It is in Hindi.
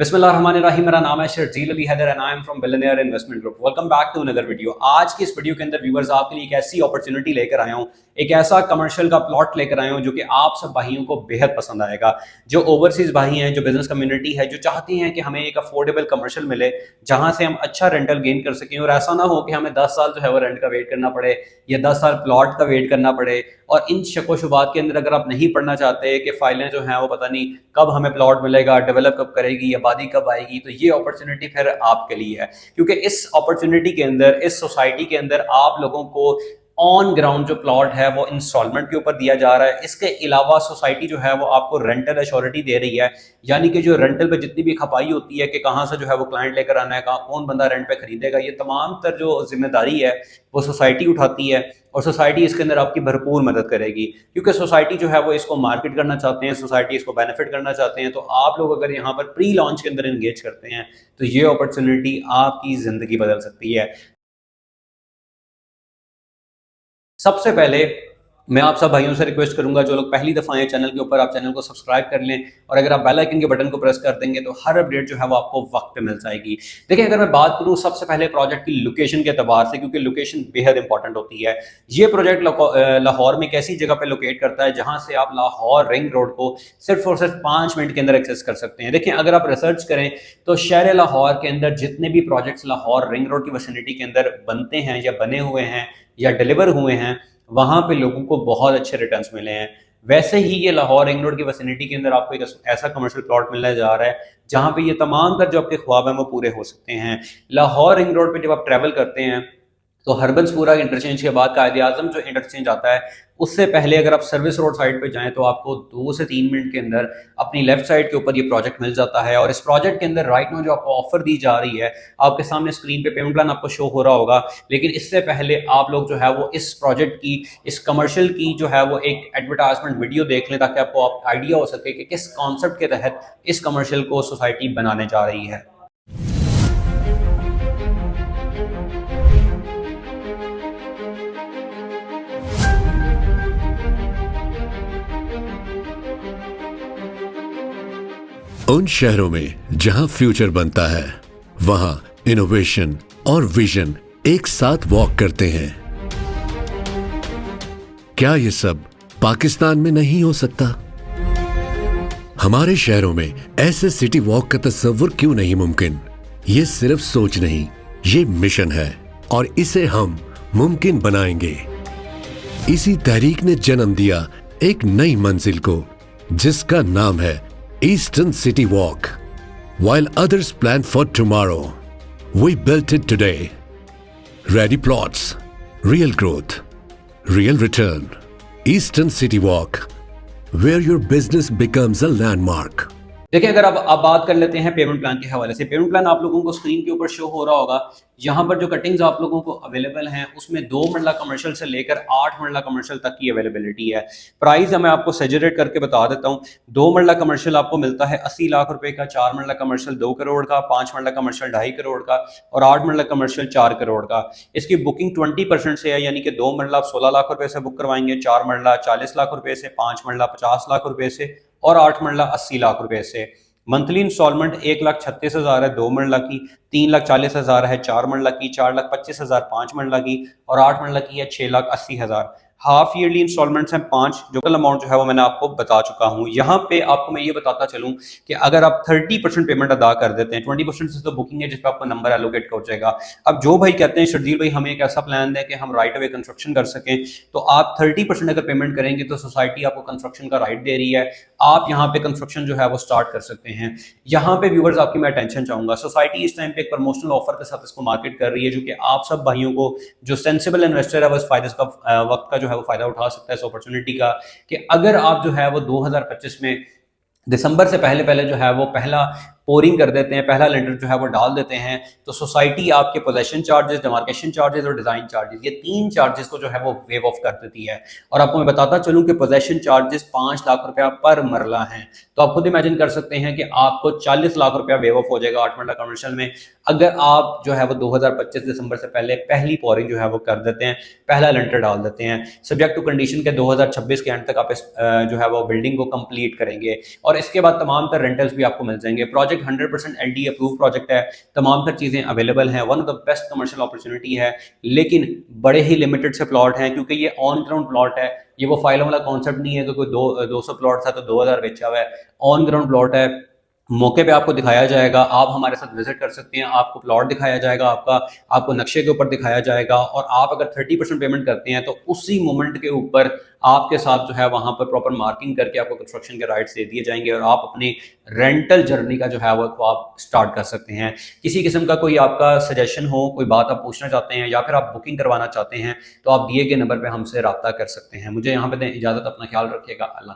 बिस्मिल्लाहिर्रहमानिर्रहीम। मेरा नाम है Sharjeel Ali Haider and I am from billionaire investment group. Welcome back to another video. आज की इस वीडियो के अंदर व्यूअर्स आपके लिए एक ऐसी अपॉर्चुनिटी लेकर आया हूं, एक ऐसा कमर्शियल का प्लॉट लेकर आया हूं जो कि आप सब भाइयों को बेहद पसंद आएगा। जो ओवरसीज भाई हैं, जो बिजनेस कम्युनिटी है, जो चाहती हैं कि हमें एक अफोर्डेबल कमर्शियल मिले जहां से हम अच्छा रेंटल गेन कर सकें और ऐसा ना हो कि हमें 10 साल जो है वो रेंट का वेट करना पड़े या 10 साल प्लॉट का वेट करना पड़े। और इन शको शुबात के अंदर अगर आप नहीं पढ़ना चाहते कि फाइलें जो हैं वो पता नहीं कब हमें प्लॉट मिलेगा, डेवलप कब करेगी, आबादी कब आएगी, तो ये अपॉर्चुनिटी फिर आपके लिए है। क्योंकि इस अपॉर्चुनिटी के अंदर, इस सोसाइटी के अंदर आप लोगों को ऑन ग्राउंड जो प्लॉट है वो इंस्टॉलमेंट के ऊपर दिया जा रहा है। इसके अलावा सोसाइटी जो है वो आपको रेंटल एश्योरिटी दे रही है, यानी कि जो रेंटल पे जितनी भी खपाई होती है कि कहाँ से जो है वो क्लाइंट लेकर आना है, कहाँ कौन बंदा रेंट पे खरीदेगा, ये तमाम तर जो जिम्मेदारी है वो सोसाइटी उठाती है और सोसाइटी इसके अंदर आपकी भरपूर मदद करेगी। क्योंकि सोसाइटी जो है वो इसको मार्केट करना चाहते हैं, सोसाइटी इसको बेनिफिट करना चाहते हैं। तो आप लोग अगर यहाँ पर प्री लॉन्च के अंदर एंगेज करते हैं तो ये अपॉर्चुनिटी आपकी जिंदगी बदल सकती है। सबसे पहले मैं आप सब भाइयों से रिक्वेस्ट करूंगा, जो लोग पहली दफा आए चैनल के ऊपर, आप चैनल को सब्सक्राइब कर लें और अगर आप बेल आइकन के बटन को प्रेस कर देंगे तो हर अपडेट जो है वो आपको वक्त पे मिल जाएगी। देखिए, अगर मैं बात करूं सबसे पहले प्रोजेक्ट की लोकेशन के एतबार से, क्योंकि लोकेशन बेहद इंपॉर्टेंट होती है। ये प्रोजेक्ट लाहौर में एक ऐसी जगह पे लोकेट करता है जहां से आप लाहौर रिंग रोड को सिर्फ और सिर्फ 5 मिनट के अंदर एक्सेस कर सकते हैं। देखिए, अगर आप रिसर्च करें तो शहर लाहौर के अंदर जितने भी प्रोजेक्ट्स लाहौर रिंग रोड की विसिनिटी के अंदर बनते हैं या बने हुए हैं या डिलीवर हुए हैं, वहां पे लोगों को बहुत अच्छे रिटर्न्स मिले हैं। वैसे ही ये लाहौर रिंग रोड की विसिनिटी के अंदर आपको एक ऐसा कमर्शियल प्लॉट मिलने जा रहा है जहां पे ये तमाम तर जो आपके ख्वाब हैं वो पूरे हो सकते हैं। लाहौर रिंग रोड पे जब आप ट्रैवल करते हैं तो हरबंसपुरा इंटरचेंज के बाद कायदे आजम जो इंटरचेंज आता है, उससे पहले अगर आप सर्विस रोड साइड पे जाएं तो आपको 2 से 3 मिनट के अंदर अपनी लेफ्ट साइड के ऊपर ये प्रोजेक्ट मिल जाता है। और इस प्रोजेक्ट के अंदर राइट नाउ जो आपको ऑफर दी जा रही है, आपके सामने स्क्रीन पे पेमेंट प्लान आपको शो हो रहा होगा, लेकिन इससे पहले आप लोग जो है वो इस प्रोजेक्ट की, इस कमर्शियल की जो है वो एक एडवर्टाइजमेंट वीडियो देख लें ताकि आपको आइडिया हो सके कि किस कॉन्सेप्ट के तहत इस कमर्शियल को सोसाइटी बनाने जा रही है। उन शहरों में जहां फ्यूचर बनता है, वहां इनोवेशन और विजन एक साथ वॉक करते हैं। क्या ये सब पाकिस्तान में नहीं हो सकता? हमारे शहरों में ऐसे सिटी वॉक का तस्वुर क्यों नहीं मुमकिन? ये सिर्फ सोच नहीं, ये मिशन है और इसे हम मुमकिन बनाएंगे। इसी तहरीक ने जन्म दिया एक नई मंजिल को जिसका नाम है Eastern City Walk. While others plan for tomorrow, we built it today. Ready plots, real growth, real return. Eastern City Walk, where your business becomes a landmark. देखिए, अगर अब बात कर लेते हैं पेमेंट प्लान के हवाले से। पेमेंट प्लान आप लोगों को स्क्रीन के ऊपर शो हो रहा होगा। यहाँ पर जो कटिंग्स आप लोगों को अवेलेबल हैं उसमें 2 मरला कमर्शियल से लेकर 8 मरला कमर्शियल तक की अवेलेबिलिटी है। प्राइस मैं आपको सजेरेट करके बता देता हूँ। 2 मरला कमर्शियल आपको मिलता है 80 लाख रुपए का, 4 मरला कमर्शियल 2 करोड़ का, 5 मरला कमर्शियल 2.5 करोड़ का और 8 मरला कमर्शियल 4 करोड़ का। इसकी बुकिंग 20% से है, यानी कि 2 मरला आप 16 लाख रुपए से बुक करवाएंगे, 4 मरला 40 लाख रुपए से, 5 मरला 50 लाख रुपए से और 8 मरला 80 लाख रुपए से। मंथली इंस्टॉलमेंट 1,36,000 है 2 मरला की, 3,40,000 है 4 मरला की, 4,25,000 5 मरला की और 8 मरला की है 6,80,000। हाफ ईयरली इंस्टॉलमेंट्स हैं 5, जो कल अमाउंट जो है वो मैंने आपको बता चुका हूं। यहाँ पे आपको मैं ये बताता चलूं कि अगर आप 30% पेमेंट अदा कर देते हैं, 20% से तो बुकिंग है जिस पर आपको नंबर एलोकेट हो जाएगा। अब जो भाई कहते हैं शर्जील भाई हमें एक ऐसा प्लान दें कि हम राइट अवे कंस्ट्रक्शन कर सकें, तो आप 30% अगर पेमेंट करेंगे तो सोसाइटी आपको कंस्ट्रक्शन का राइट दे रही है। आप यहाँ पे कंस्ट्रक्शन जो है वो स्टार्ट कर सकते हैं। यहाँ पे व्यूअर्स आपकी मैं अटेंशन चाहूंगा, सोसाइटी इस टाइम पे एक प्रमोशनल ऑफर के साथ इसको मार्केट कर रही है, जो कि आप सब भाइयों को, जो सेंसिबल इन्वेस्टर है वो इस फायदे का वक्त का जो है वो फायदा उठा सकता है इस अपॉर्चुनिटी का। कि अगर आप जो है वो 2025 में दिसंबर से पहले पहले जो है वो पहला पोरिंग कर देते हैं, पहला लेंटर जो है वो डाल देते हैं, तो सोसाइटी आपके पोजेशन चार्जेस, डिमार्केशन चार्जेस और डिजाइन चार्जेस, ये 3 चार्जेस को जो है वो वेव ऑफ कर देती है। और आपको मैं बताता चलूं कि पोजेशन चार्जेस 5 लाख रुपया पर मरला हैं, तो आप खुद इमेजिन कर सकते हैं कि आपको 40 लाख रुपया वेव ऑफ हो जाएगा 8 मरला कमर्शियल में, अगर आप जो है वो 2025 दिसंबर से पहले पहली पोरिंग जो है वो कर देते हैं, पहला लेंटर डाल देते हैं। सब्जेक्ट टू कंडीशन के 2026 के एंड तक आप इस जो है वो बिल्डिंग को कंप्लीट करेंगे और इसके बाद तमाम तर रेंटल्स भी आपको मिल जाएंगे। Project project 100% LD approve project है, तमाम तर चीज़ें अवेलेबल हैं, one of the best commercial opportunity है, लेकिन बड़े ही लिमिटेड से प्लॉट हैं क्योंकि ये ऑन ग्राउंड प्लॉट है। ये वो फाइलों वाला कॉन्सेप्ट नहीं है कि कोई 200 प्लॉट था तो 2000 बेचा हुआ है। ऑन ग्राउंड प्लॉट है, मौके पे आपको दिखाया जाएगा, आप हमारे साथ विजिट कर सकते हैं, आपको प्लॉट दिखाया जाएगा, आपको नक्शे के ऊपर दिखाया जाएगा, और आप अगर 30% पेमेंट करते हैं तो उसी मोमेंट के ऊपर आपके साथ जो है वहाँ पर प्रॉपर मार्किंग करके आपको कंस्ट्रक्शन के राइट्स दे दिए जाएंगे और आप अपनी रेंटल जर्नी का जो है वो आप स्टार्ट कर सकते हैं। किसी किस्म का कोई आपका सजेशन हो, कोई बात आप पूछना चाहते हैं या फिर आप बुकिंग करवाना चाहते हैं तो आप दिए गए नंबर पर हमसे रब्ता कर सकते हैं। मुझे यहाँ पे दें इजाज़त, अपना ख्याल रखिएगा। अल्लाह।